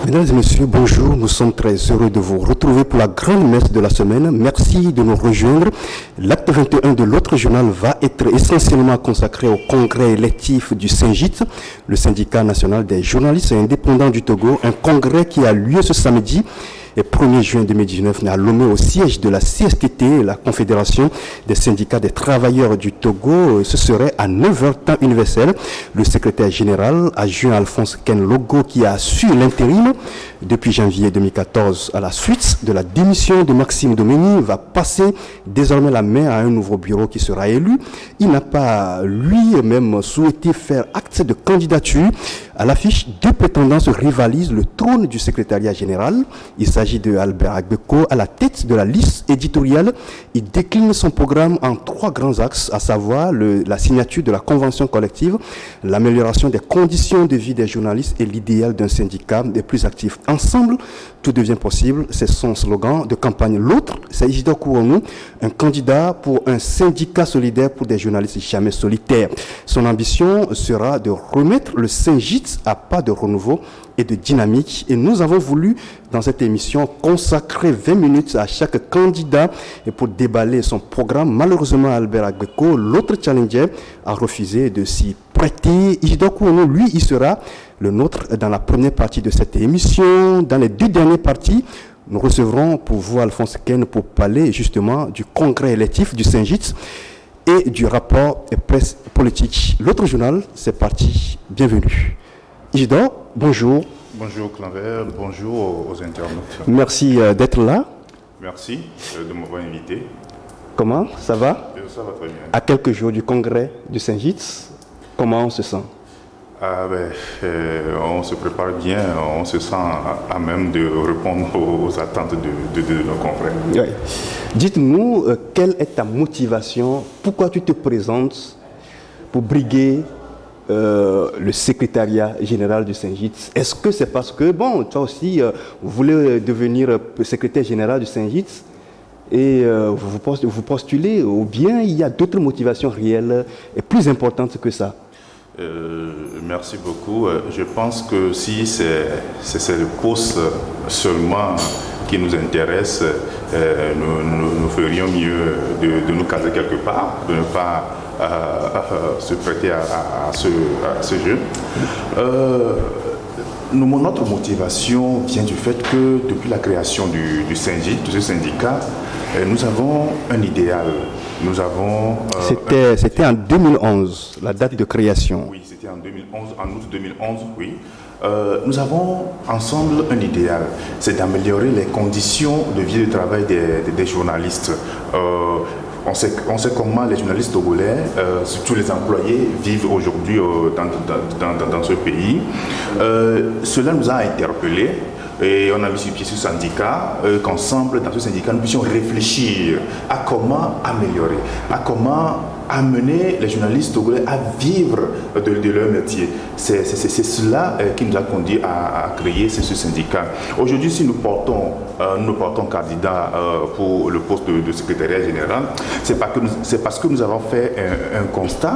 Mesdames et messieurs, bonjour. Nous sommes très heureux de vous retrouver pour la grande messe de la semaine. Merci de nous rejoindre. L'acte 21 de l'autre journal va être essentiellement consacré au congrès électif du SYNJIT, le syndicat national des journalistes indépendants du Togo, un congrès qui a lieu ce samedi. Et 1er juin 2019, à Lomé, au siège de la CSTT, la Confédération des syndicats des travailleurs du Togo. Ce serait à 9h temps universel. Le secrétaire général adjoint Alphonse Ken Logo, qui a assuré l'intérim depuis janvier 2014 à la suite de la démission de Maxime Domeni, va passer désormais la main à un nouveau bureau qui sera élu. Il n'a pas lui-même souhaité faire acte de candidature. À l'affiche, deux prétendants se rivalisent le trône du secrétariat général. Il s'agit de Albert Agbeko à la tête de la liste éditoriale. Il décline son programme en 3 grands axes, à savoir la signature de la convention collective, l'amélioration des conditions de vie des journalistes et l'idéal d'un syndicat des plus actifs. Ensemble, tout devient possible. C'est son slogan de campagne. L'autre, c'est Isidore Kourounou, un candidat pour un syndicat solidaire pour des journalistes jamais solitaires. Son ambition sera de remettre le SYNJIT à pas de renouveau et de dynamique. Et nous avons voulu, dans cette émission, consacrer 20 minutes à chaque candidat et pour déballer son programme. Malheureusement, Albert Agbeko, l'autre challenger, a refusé de s'y prêter. Isidore Kourounou, lui, il sera le nôtre dans la première partie de cette émission. Dans les 2 dernières parties, nous recevrons pour vous Alphonse Ken pour parler justement du congrès électif du SYNJIT et du rapport presse politique. L'autre journal, c'est parti. Bienvenue. Isidore, bonjour. Bonjour Claver, bonjour aux internautes. Merci d'être là. Merci de m'avoir invité. Comment ça va? Ça va très bien. À quelques jours du congrès du SYNJIT, comment on se sent? On se prépare bien, on se sent à même de répondre aux attentes de nos confrères. Oui. Dites-nous, quelle est ta motivation? Pourquoi tu te présentes pour briguer le secrétariat général du SYNJIT? Est-ce que c'est parce que, bon, toi aussi, vous voulez devenir secrétaire général du SYNJIT et vous postulez, ou bien il y a d'autres motivations réelles et plus importantes que ça? Merci beaucoup. Je pense que si c'est le poste seulement qui nous intéresse, nous ferions mieux de nous caser quelque part, de ne pas se prêter à ce jeu. Notre motivation vient du fait que depuis la création du SYNJIT, de ce syndicat, nous avons un idéal. Nous avons... C'était en 2011, la date de création. Oui, c'était en 2011, en août 2011, oui. Nous avons ensemble un idéal, c'est d'améliorer les conditions de vie et de travail des journalistes. On sait comment les journalistes togolais, surtout les employés, vivent aujourd'hui dans ce pays. Cela nous a interpellés. Et on a mis sur pied ce syndicat, qu'ensemble, dans ce syndicat, nous puissions réfléchir à comment améliorer, à comment amener les journalistes togolais à vivre de leur métier. C'est cela qui nous a conduit à créer ce syndicat. Aujourd'hui, si nous portons candidat pour le poste de secrétariat général, c'est parce que nous avons fait un constat.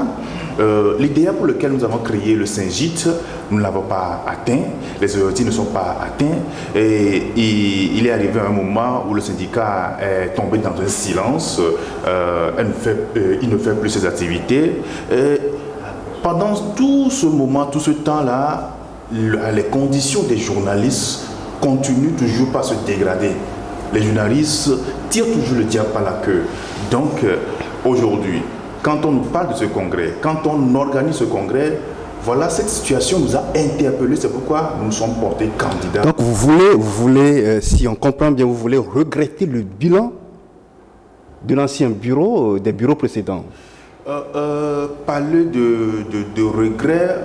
L'idéal pour lequel nous avons créé le SYNJIT, nous ne l'avons pas atteint, les objectifs ne sont pas atteints, et il est arrivé un moment où le syndicat est tombé dans un silence, il ne fait plus ses activités. Pendant tout ce moment, tout ce temps-là, les conditions des journalistes continuent toujours pas à se dégrader. Les journalistes tirent toujours le diable par la queue. Donc, aujourd'hui, quand on nous parle de ce congrès, quand on organise ce congrès, voilà, cette situation nous a interpellés, c'est pourquoi nous sommes portés candidats. Donc vous voulez, si on comprend bien, vous voulez regretter le bilan de l'ancien bureau, des bureaux précédents? Parler de regret,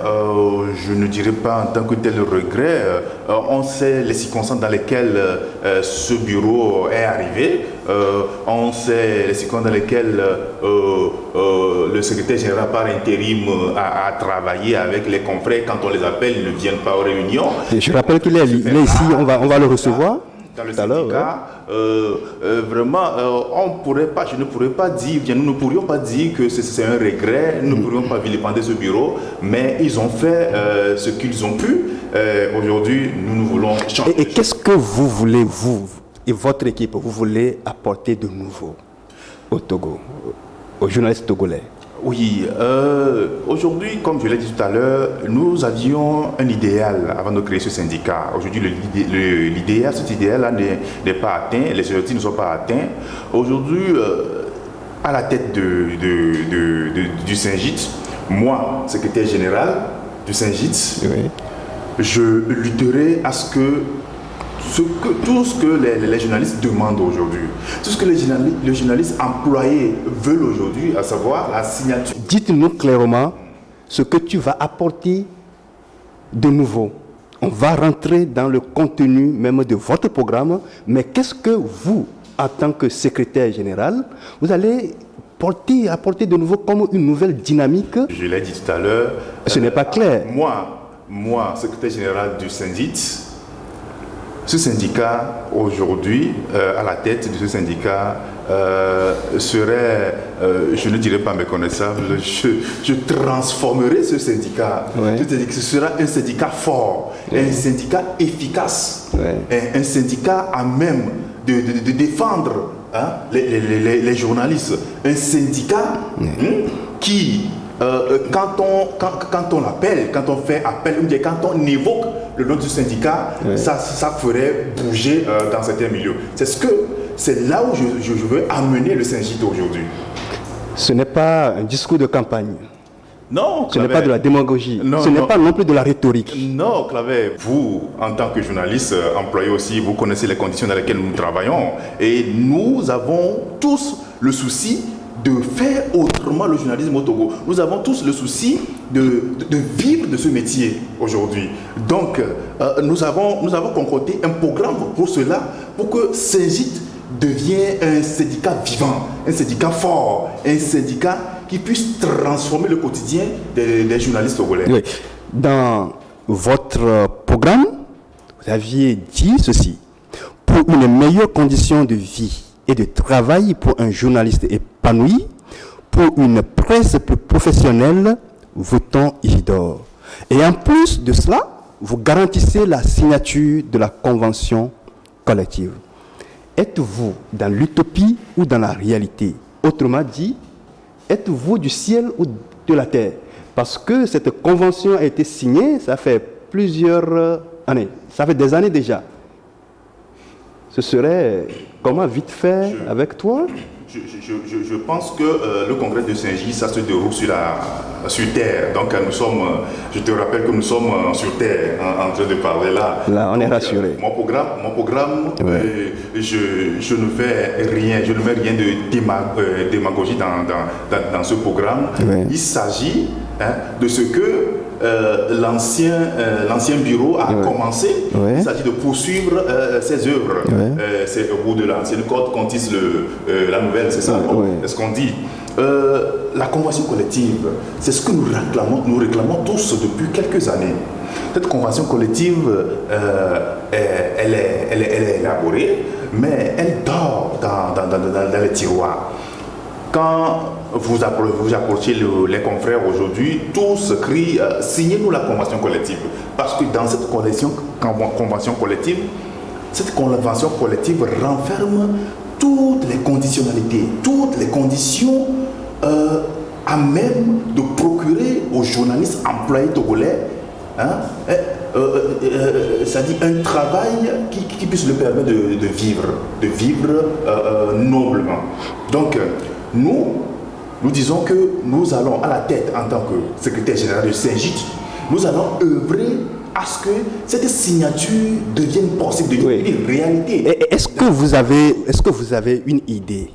je ne dirais pas en tant que tel regret. On sait les circonstances dans lesquelles ce bureau est arrivé. On sait les circonstances dans lesquelles le secrétaire général par intérim a travaillé avec les confrères. Quand on les appelle, ils ne viennent pas aux réunions. Je rappelle qu'il est ici, on va le recevoir. dans le syndicat, vraiment, je ne pourrais pas dire, nous ne pourrions pas dire que c'est un regret, nous ne pourrions pas vilipender ce bureau, mais ils ont fait ce qu'ils ont pu. Aujourd'hui, nous voulons changer. Et qu'est-ce que vous voulez, vous et votre équipe, vous voulez apporter de nouveau au Togo, aux journalistes togolais? Oui, aujourd'hui, comme je l'ai dit tout à l'heure, nous avions un idéal avant de créer ce syndicat. Aujourd'hui, l'idéal, cet idéal-là n'est pas atteint, les objectifs ne sont pas atteints. Aujourd'hui, à la tête du Syngit, moi, secrétaire général du Syngit, oui, je lutterai à ce que tout ce que les journalistes demandent aujourd'hui, tout ce que les journalistes employés veulent aujourd'hui, à savoir la signature. Dites-nous clairement ce que tu vas apporter de nouveau. On va rentrer dans le contenu même de votre programme, mais qu'est-ce que vous, en tant que secrétaire général, vous allez apporter de nouveau comme une nouvelle dynamique? Je l'ai dit tout à l'heure. Ce n'est pas clair. Moi, secrétaire général du Syngit, ce syndicat, aujourd'hui, à la tête de ce syndicat, serait, je ne dirais pas méconnaissable, je transformerai ce syndicat. Ouais. Ce sera un syndicat fort, ouais, un syndicat efficace, ouais, un syndicat à même de défendre les journalistes. Un syndicat qui, quand on l'appelle, quand on fait appel, ou bien quand on évoque le nom du syndicat, ouais, ça ferait bouger dans certains milieux. C'est là où je veux amener le Syngit aujourd'hui. Ce n'est pas un discours de campagne. Non, ce n'est pas de la démagogie. Ce n'est pas non plus de la rhétorique. Non, Claver, vous, en tant que journaliste, employé aussi, vous connaissez les conditions dans lesquelles nous travaillons. Et nous avons tous le souci de faire autrement le journalisme au Togo. Nous avons tous le souci de vivre de ce métier aujourd'hui. Donc, nous avons concocté un programme pour cela, pour que Syngit devienne un syndicat vivant, un syndicat fort, un syndicat qui puisse transformer le quotidien des journalistes togolais. Oui. Dans votre programme, vous aviez dit ceci: pour une meilleure condition de vie et de travail pour un journaliste épanoui, pour une presse plus professionnelle, votons Isidore. Et en plus de cela, vous garantissez la signature de la convention collective. Êtes-vous dans l'utopie ou dans la réalité? Autrement dit, êtes-vous du ciel ou de la terre? Parce que cette convention a été signée, ça fait plusieurs années, ça fait des années déjà. Ce serait comment vite faire avec toi? Je pense que le congrès de Syngit, ça se déroule sur terre. Donc je te rappelle que nous sommes sur terre en train de parler là. Là, on est rassuré. Mon programme, ouais, je ne fais rien, je ne mets rien de démagogie dans ce programme. Ouais. Il s'agit de ce que l'ancien bureau a commencé. Ouais. Il s'agit de poursuivre ses œuvres. Ouais. C'est au bout de l'ancienne code qu'on tisse la nouvelle, c'est ça, ouais. Est-ce qu'on dit la convention collective, c'est ce que nous réclamons tous depuis quelques années. Cette convention collective, elle est élaborée, mais elle dort dans les tiroirs. Quand vous approchez les confrères aujourd'hui, tous crient « signez-nous la convention collective ». Parce que dans cette convention collective, cette convention collective renferme toutes les conditionnalités, toutes les conditions à même de procurer aux journalistes employés togolais c'est-à-dire un travail qui puisse leur permettre de vivre noblement. Donc, nous disons que nous allons à la tête en tant que secrétaire général de Syngit, nous allons œuvrer à ce que cette signature devienne possible, devienne une réalité. Est-ce que vous avez une idée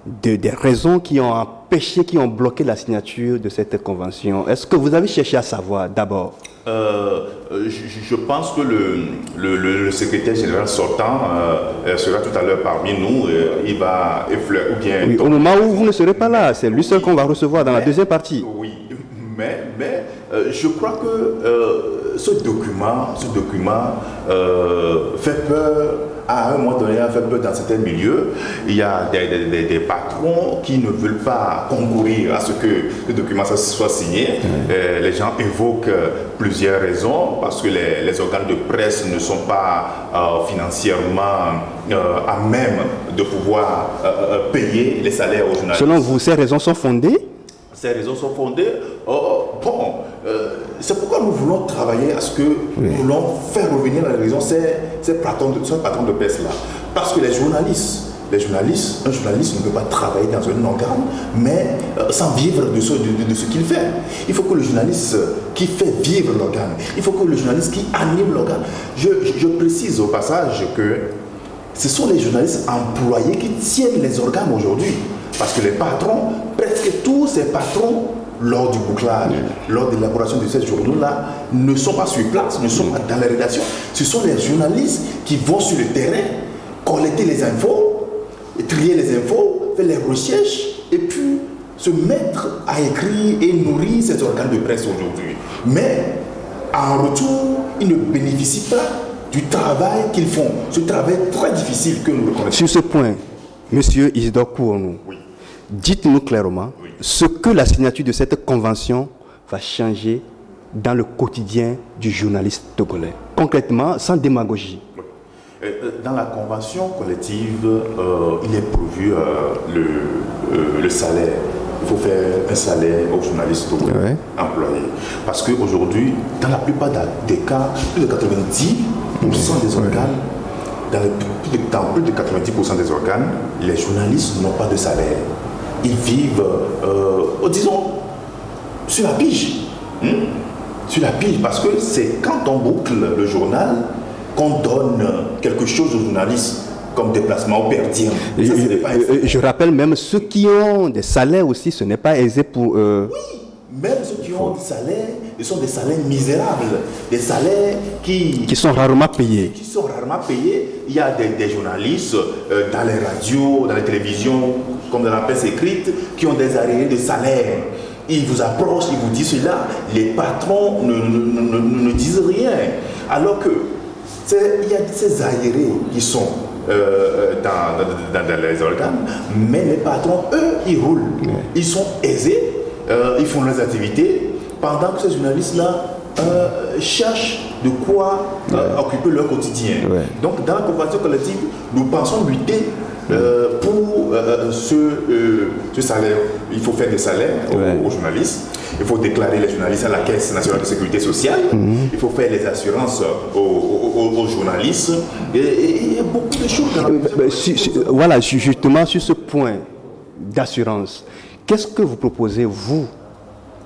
des raisons qui ont empêché, qui ont bloqué la signature de cette convention? Est-ce que vous avez cherché à savoir d'abord? Je pense que le secrétaire général sortant sera tout à l'heure parmi nous. Il va effleurer ou bien... Oui, au moment où vous ne serez pas là, c'est lui seul qu'on va recevoir dans la deuxième partie. Oui, mais je crois que ce document fait peur à un moment donné, a fait peur dans certains milieux. Il y a des patrons qui ne veulent pas concourir à ce que le document soit signé. Les gens évoquent plusieurs raisons, parce que les organes de presse ne sont pas financièrement à même de pouvoir payer les salaires aux journalistes. Selon vous, ces raisons sont fondées? Ces raisons sont fondées. C'est pourquoi nous voulons travailler à ce que nous voulons faire revenir à la raison ces patrons de presse-là. Parce que un journaliste ne peut pas travailler dans un organe, mais sans vivre de ce qu'il fait. Il faut que le journaliste qui fait vivre l'organe, il faut que le journaliste qui anime l'organe. Je précise au passage que ce sont les journalistes employés qui tiennent les organes aujourd'hui. Parce que les patrons, presque tous ces patrons, lors du bouclage, lors de l'élaboration de ces journaux-là, ne sont pas sur place, ne sont pas dans les rédactions. Ce sont les journalistes qui vont sur le terrain, collecter les infos, trier les infos, faire les recherches, et puis se mettre à écrire et nourrir ces organes de presse aujourd'hui. Mais en retour, ils ne bénéficient pas du travail qu'ils font, ce travail très difficile que nous reconnaissons. Sur ce point, Monsieur Isidore Kourounou, dites-nous clairement ce que la signature de cette convention va changer dans le quotidien du journaliste togolais. Concrètement, sans démagogie. Dans la convention collective, il est prévu le salaire. Il faut faire un salaire aux journalistes togolais employés. Parce qu'aujourd'hui, dans la plupart des cas, plus de 90% des organes, dans plus de 90% des organes, les journalistes n'ont pas de salaire. Ils vivent, disons, sur la pige. Sur la pige, parce que c'est quand on boucle le journal qu'on donne quelque chose aux journalistes, comme déplacement au per diem. Je rappelle même ceux qui ont des salaires aussi, ce n'est pas aisé pour eux. Oui, même ceux qui ont des salaires, ce sont des salaires misérables, des salaires qui sont rarement payés. Il y a des journalistes dans les radios, dans les télévisions, comme dans la presse écrite, qui ont des arriérés de salaire. Ils vous approchent, ils vous disent cela. Les patrons ne disent rien. Alors que il y a ces arriérés qui sont dans les organes, mais les patrons, eux, ils roulent. Ils sont aisés, ils font leurs activités, pendant que ces journalistes-là cherchent de quoi occuper leur quotidien. Donc, dans la convention collective, nous pensons lutter pour ce salaire. Il faut faire des salaires aux journalistes. Il faut déclarer les journalistes à la Caisse nationale de sécurité sociale. Il faut faire les assurances aux journalistes. Et il y a beaucoup de choses. Voilà, justement sur ce point d'assurance, qu'est-ce que vous proposez, vous?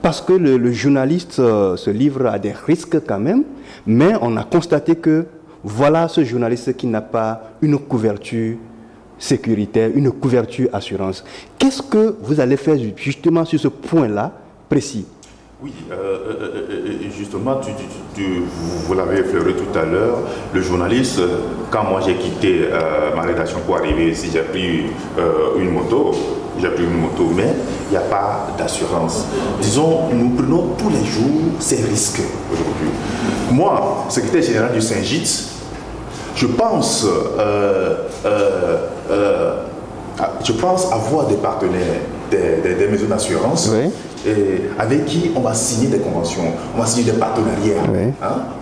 Parce que le journaliste se livre à des risques quand même, mais on a constaté que voilà ce journaliste qui n'a pas une couverture sécuritaire, une couverture assurance. Qu'est-ce que vous allez faire justement sur ce point-là précis? Oui, justement, vous l'avez effleuré tout à l'heure, le journaliste, quand moi j'ai quitté ma rédaction pour arriver ici, j'ai pris une moto, mais il n'y a pas d'assurance. Disons, nous prenons tous les jours ces risques aujourd'hui. Moi, secrétaire général du Saint-Gitz, je pense avoir des partenaires, des maisons d'assurance, avec qui on va signer des conventions, on va signer des partenariats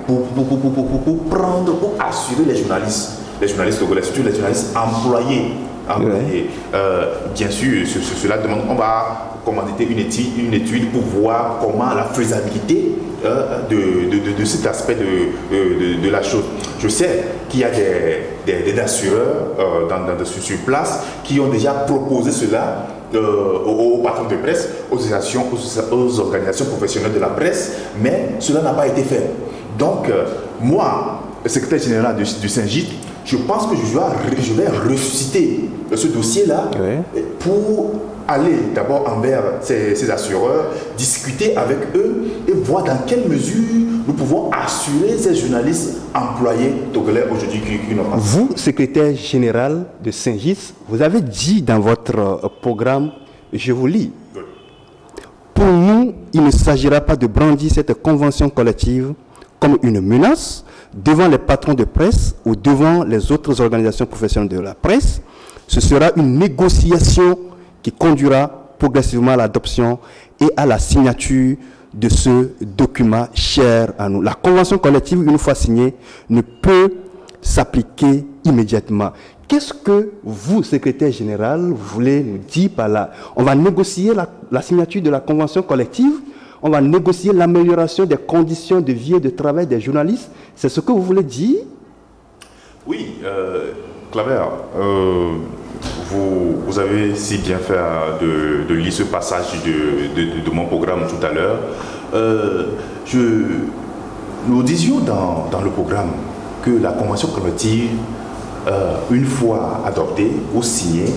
pour assurer les journalistes togolais, surtout les journalistes employés. Bien sûr, cela demande, on va commanditer une étude pour voir comment la faisabilité de cet aspect de la chose. Je sais qu'il y a des assureurs sur place qui ont déjà proposé cela aux patrons de presse, aux organisations professionnelles de la presse, mais cela n'a pas été fait. Donc, moi, le secrétaire général du Saint-Gitz, je pense que je vais ressusciter ce dossier-là pour aller d'abord envers ces assureurs, discuter avec eux et voir dans quelle mesure nous pouvons assurer ces journalistes employés togolais aujourd'hui qui n'ont pas. Vous, secrétaire général de Saint-Gitz, vous avez dit dans votre programme, je vous lis, pour nous, il ne s'agira pas de brandir cette convention collective comme une menace devant les patrons de presse ou devant les autres organisations professionnelles de la presse, ce sera une négociation qui conduira progressivement à l'adoption et à la signature de ce document cher à nous. La convention collective, une fois signée, ne peut s'appliquer immédiatement. Qu'est-ce que vous, secrétaire général, voulez nous dire par là? On va négocier la signature de la convention collective, on va négocier l'amélioration des conditions de vie et de travail des journalistes. C'est ce que vous voulez dire? Oui, Claver, vous avez si bien fait de lire ce passage de mon programme tout à l'heure. Nous disions dans le programme que la convention collective, une fois adoptée ou signée,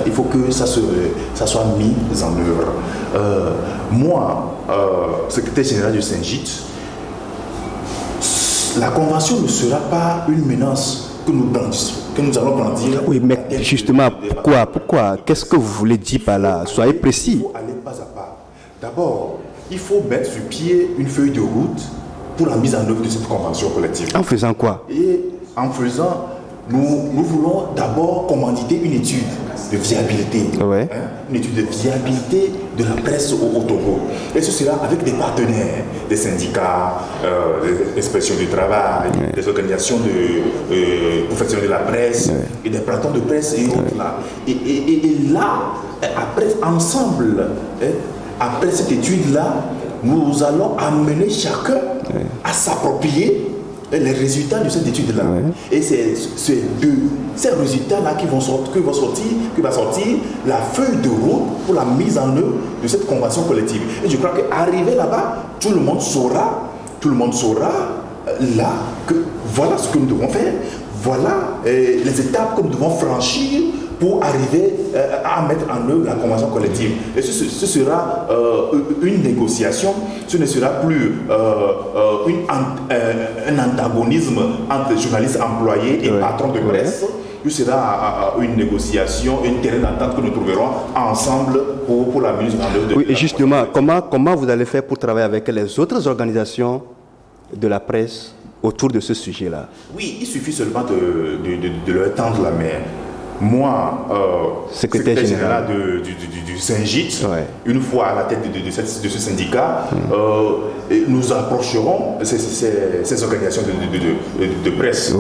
il faut que ça soit mis en œuvre. Moi, secrétaire général du SYNGIT, la convention ne sera pas une menace que nous allons brandir. Oui, mais justement, pourquoi? Qu'est-ce que vous voulez dire par là? Soyez précis. Il faut aller pas à pas. D'abord, il faut mettre sur pied une feuille de route pour la mise en œuvre de cette convention collective. En faisant quoi? Et en faisant, nous voulons d'abord commanditer une étude de viabilité. Ouais. Une étude de viabilité de la presse au Togo. Et ce sera avec des partenaires, des syndicats, des inspections du travail, des organisations de professionnels de la presse, et des patrons de presse et autres là. Et là, après, ensemble, après cette étude-là, nous allons amener chacun à s'approprier les résultats de cette étude-là. Et c'est de ces résultats-là qui va sortir la feuille de route pour la mise en œuvre de cette convention collective. Et je crois qu'arrivé là-bas, tout le monde saura là que voilà ce que nous devons faire, voilà les étapes que nous devons franchir pour arriver à mettre en œuvre la convention collective. Et ce sera une négociation, ce ne sera plus un antagonisme entre journalistes employés et patrons de presse. Ce sera une négociation, une terrain d'entente que nous trouverons ensemble pour la mise en œuvre de et justement, comment vous allez faire pour travailler avec les autres organisations de la presse autour de ce sujet-là? Oui, il suffit seulement de leur tendre la main. Moi, secrétaire général du SYNGIT, une fois à la tête de ce syndicat, nous approcherons ces organisations de presse.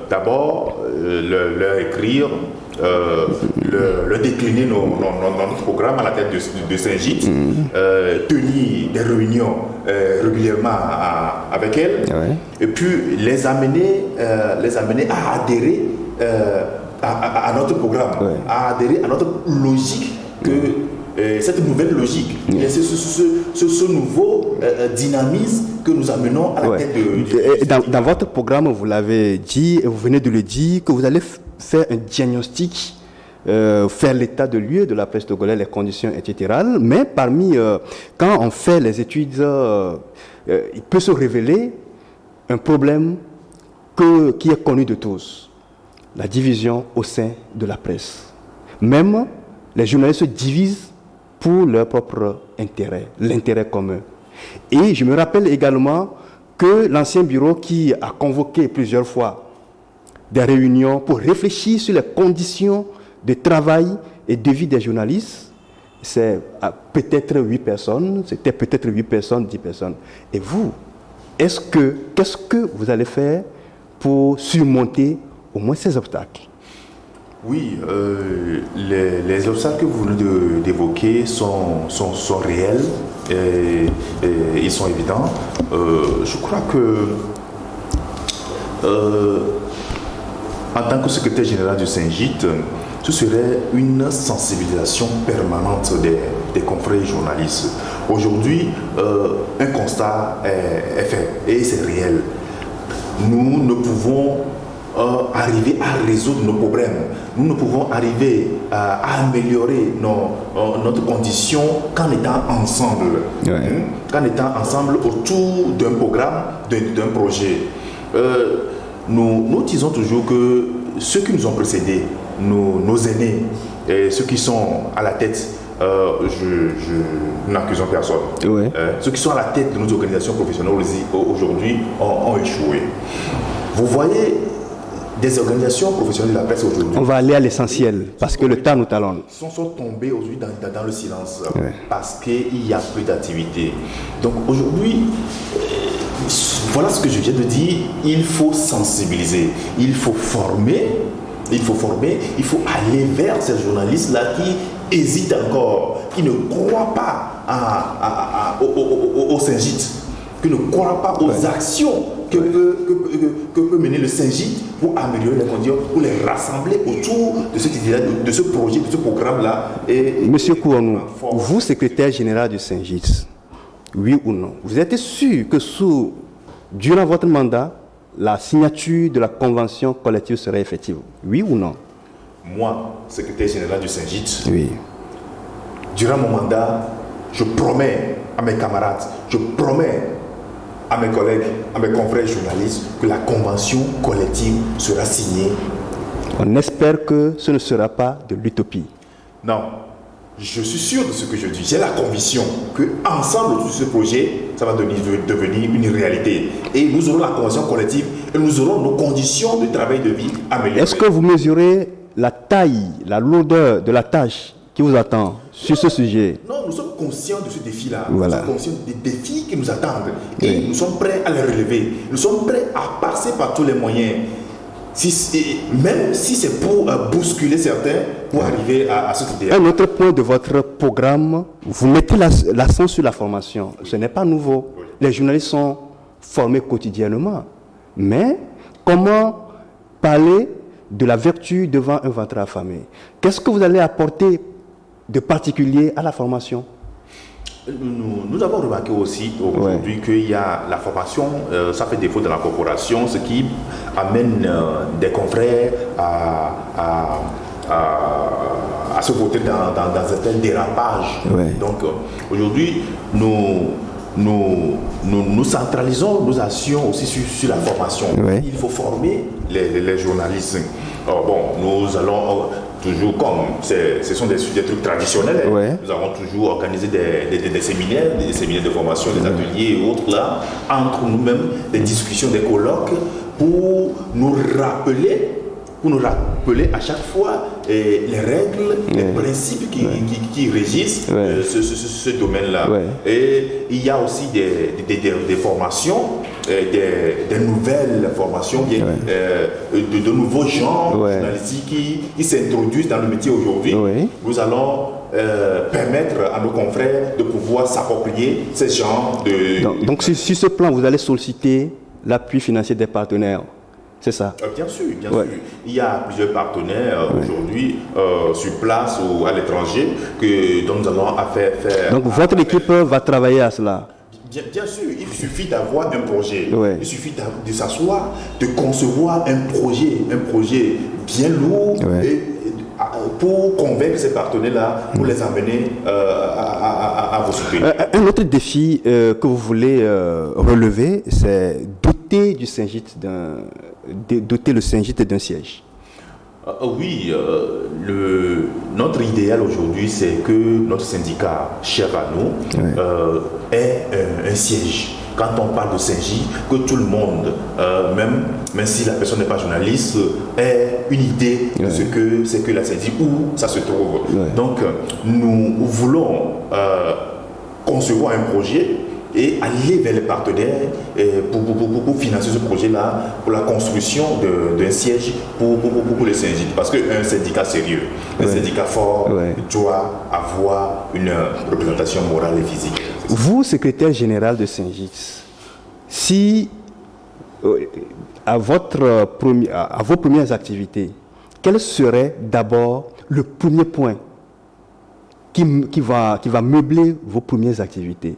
D'abord, leur écrire, leur décliner notre programme à la tête de SYNGIT, tenir des réunions régulièrement avec elles, et puis les amener à adhérer à notre programme, à adhérer à notre logique, cette nouvelle logique, ce nouveau dynamisme que nous amenons à la tête de... Dans votre programme, vous l'avez dit, et vous venez de le dire, que vous allez faire un diagnostic, faire l'état de lieu de la presse togolaise, les conditions, etc. Mais quand on fait les études, il peut se révéler un problème qui est connu de tous. La division au sein de la presse. Même les journalistes se divisent pour leur propre intérêt, l'intérêt commun. Et je me rappelle également que l'ancien bureau qui a convoqué plusieurs fois des réunions pour réfléchir sur les conditions de travail et de vie des journalistes, c'est peut-être 8 personnes, c'était peut-être 8 personnes, 10 personnes. Et vous, qu'est-ce que vous allez faire pour surmonter au moins ces obstacles? Oui, les obstacles que vous venez d'évoquer sont réels et ils sont évidents. Je crois que en tant que secrétaire général du SYNGIT, ce serait une sensibilisation permanente des confrères journalistes. Aujourd'hui, un constat est fait et c'est réel. Nous ne pouvons arriver à résoudre nos problèmes. Nous ne pouvons arriver à améliorer notre condition qu'en étant ensemble. Qu'en étant ensemble autour d'un programme, d'un projet. Nous disons toujours que ceux qui nous ont précédés, nos aînés, et ceux qui sont à la tête nous n'accusons personne. Ouais. Ceux qui sont à la tête de nos organisations professionnelles aujourd'hui ont échoué. Vous voyez des organisations professionnelles de la presse aujourd'hui. On va aller à l'essentiel parce que le temps nous talonne. Sont tombés aujourd'hui dans le silence Ouais. parce qu'il n'y a plus d'activité. Donc aujourd'hui, voilà ce que je viens de dire, il faut sensibiliser, il faut former, il faut aller vers ces journalistes-là qui hésitent encore, qui ne croient pas au Syngit, qui ne croient pas aux actions que peut mener le Syngit pour améliorer les conditions, pour les rassembler autour de cette idée-là, de ce projet, de ce programme-là. Monsieur Kouanou, vous, secrétaire général du Syngit, oui ou non, vous êtes sûr que durant votre mandat, la signature de la convention collective serait effective? Oui ou non? Moi, secrétaire général du Syngit, oui. Durant mon mandat, je promets à mes camarades, je promets à mes collègues, à mes confrères journalistes que la convention collective sera signée. On espère que ce ne sera pas de l'utopie. Non, je suis sûr de ce que je dis. J'ai la conviction qu'ensemble sur ce projet, ça va devenir une réalité. Et nous aurons la convention collective et nous aurons nos conditions de travail de vie améliorées. Est-ce que vous mesurez la taille, la lourdeur de la tâche qui vous attend sur ce sujet? Non, nous sommes conscients de ce défi-là. Voilà. Nous sommes conscients des défis qui nous attendent. Et nous sommes prêts à les relever. Nous sommes prêts à passer par tous les moyens. Même si c'est pour bousculer certains, pour arriver à cet idéal. Un autre point de votre programme, vous mettez l'accent sur la formation. Ce n'est pas nouveau. Les journalistes sont formés quotidiennement. Mais comment parler de la vertu devant un ventre affamé? Qu'est-ce que vous allez apporter de particulier à la formation? Nous avons remarqué aussi aujourd'hui qu'il y a la formation, ça fait défaut de la corporation, ce qui amène des confrères à se voter dans un tel dérapage. Ouais. Donc aujourd'hui, nous centralisons nos actions aussi sur la formation. Ouais. Il faut former les journalistes. Nous allons toujours, comme ce sont des trucs traditionnels, ouais. Nous avons toujours organisé des séminaires de formation, des ateliers et autres là, entre nous-mêmes, des discussions, des colloques, pour nous rappeler à chaque fois les règles, les principes qui régissent ce domaine-là. Ouais. Et il y a aussi des formations, des nouvelles formations, de nouveaux genres journalistiques qui s'introduisent dans le métier aujourd'hui. Ouais. Nous allons permettre à nos confrères de pouvoir s'approprier ces genres de... Donc sur ce plan, vous allez solliciter l'appui financier des partenaires. C'est ça? Bien sûr, bien sûr. Il y a plusieurs partenaires aujourd'hui sur place ou à l'étranger dont nous allons faire. Donc votre équipe va travailler à cela? Bien sûr, il suffit d'avoir un projet. Ouais. Il suffit de s'asseoir, de concevoir un projet bien lourd pour convaincre ces partenaires-là, pour les amener à vous soutenir. Un autre défi que vous voulez relever, c'est doter le Syngit d'un siège. Oui, notre idéal aujourd'hui, c'est que notre syndicat, cher à nous, ait un siège. Quand on parle de Syngit, que tout le monde, même si la personne n'est pas journaliste, ait une idée de ce que c'est que la Syngit, où ça se trouve. Donc, nous voulons concevoir un projet et aller vers les partenaires pour financer ce projet-là, pour la construction d'un siège pour les Syngit. Parce qu'un syndicat sérieux, un syndicat fort doit avoir une représentation morale et physique. Vous, secrétaire général de Syngit, si à vos premières activités, quel serait d'abord le premier point qui va meubler vos premières activités?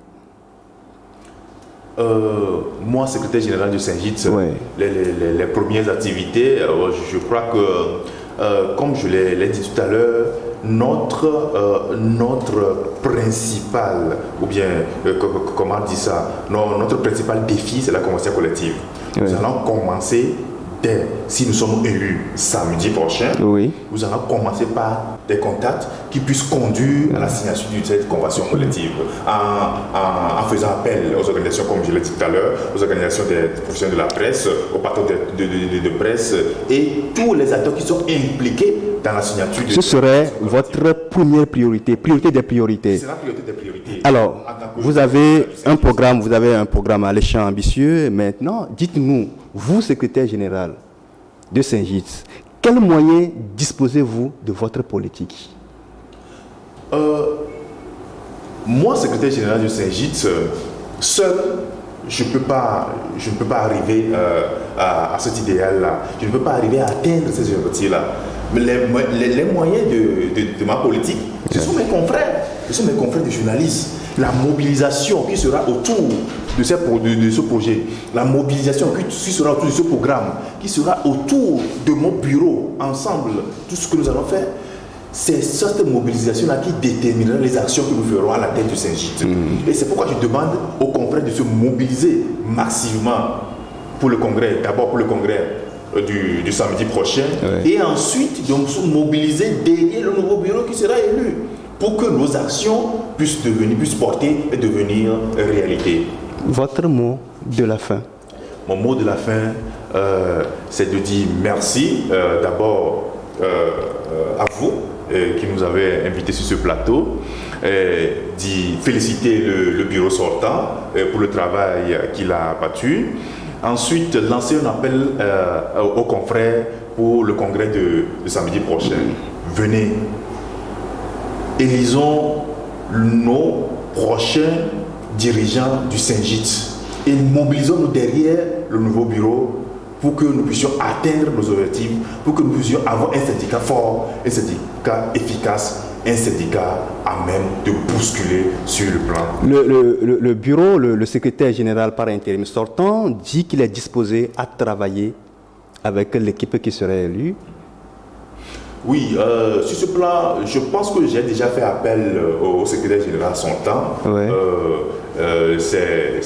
Moi, secrétaire général du Syngit, les premières activités, je crois que, comme je l'ai dit tout à l'heure, notre principal, ou bien, comment on dit ça, notre principal défi, c'est la convention collective. Nous allons commencer si nous sommes élus samedi prochain, Oui. nous allons commencer par des contacts qui puissent conduire à la signature de cette convention collective en faisant appel aux organisations, comme je l'ai dit tout à l'heure, aux organisations des professionnels de la presse, aux patrons de presse et tous les acteurs qui sont impliqués dans la signature de Ce serait votre première priorité des priorités. C'est la priorité des priorités. Alors, vous avez un programme alléchant, ambitieux. Maintenant, dites-nous, vous, secrétaire général de Saint-Gitz, quels moyens disposez-vous de votre politique? Moi, secrétaire général de Saint-Gitz, seul, je ne peux pas arriver à cet idéal-là. Je ne peux pas arriver à atteindre ces objectifs-là. Mais les moyens de ma politique, ce sont mes confrères. Ce sont mes confrères de journalistes. La mobilisation qui sera autour de ce projet, la mobilisation qui sera autour de ce programme, qui sera autour de mon bureau, ensemble, tout ce que nous allons faire, c'est cette mobilisation-là qui déterminera les actions que nous ferons à la tête de Saint-Gitz. Et c'est pourquoi je demande aux confrères de se mobiliser massivement pour le congrès, d'abord pour le congrès du samedi prochain, et ensuite donc se mobiliser derrière le nouveau bureau qui sera élu, pour que nos actions puissent porter et devenir réalité. Votre mot de la fin? Mon mot de la fin, c'est de dire merci d'abord à vous qui nous avez invités sur ce plateau, d'y féliciter le bureau sortant pour le travail qu'il a battu. Ensuite, lancer un appel aux confrères pour le congrès de samedi prochain. Venez, élisons nos prochains dirigeants du Saint-Gitz et mobilisons-nous derrière le nouveau bureau pour que nous puissions atteindre nos objectifs, pour que nous puissions avoir un syndicat fort, un syndicat efficace, un syndicat à même de bousculer sur le plan. Le bureau, le secrétaire général par intérim sortant dit qu'il est disposé à travailler avec l'équipe qui serait élue. Oui, sur ce plan, je pense que j'ai déjà fait appel au secrétaire général sortant. Ouais. C'est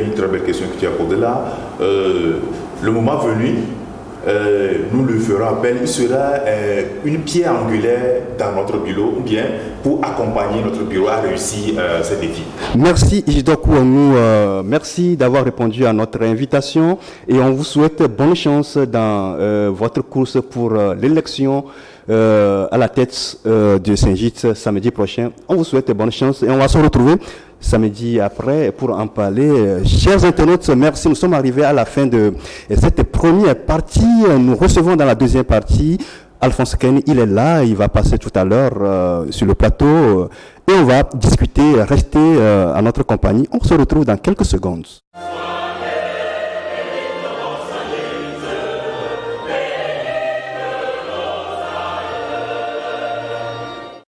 une très belle question que tu as posée là. Le moment venu, nous lui ferons appel. Il sera une pierre angulaire dans notre bureau, ou bien pour accompagner notre bureau à réussir ces défis. Merci Isidore Kouanou, merci d'avoir répondu à notre invitation et on vous souhaite bonne chance dans votre course pour l'élection à la tête de Saint-Gitz samedi prochain. On vous souhaite bonne chance et on va se retrouver samedi après pour en parler. Chers internautes, merci. Nous sommes arrivés à la fin de cette première partie. Nous recevons dans la deuxième partie Alphonse Ken. Il est là, il va passer tout à l'heure sur le plateau et on va discuter, rester à notre compagnie. On se retrouve dans quelques secondes.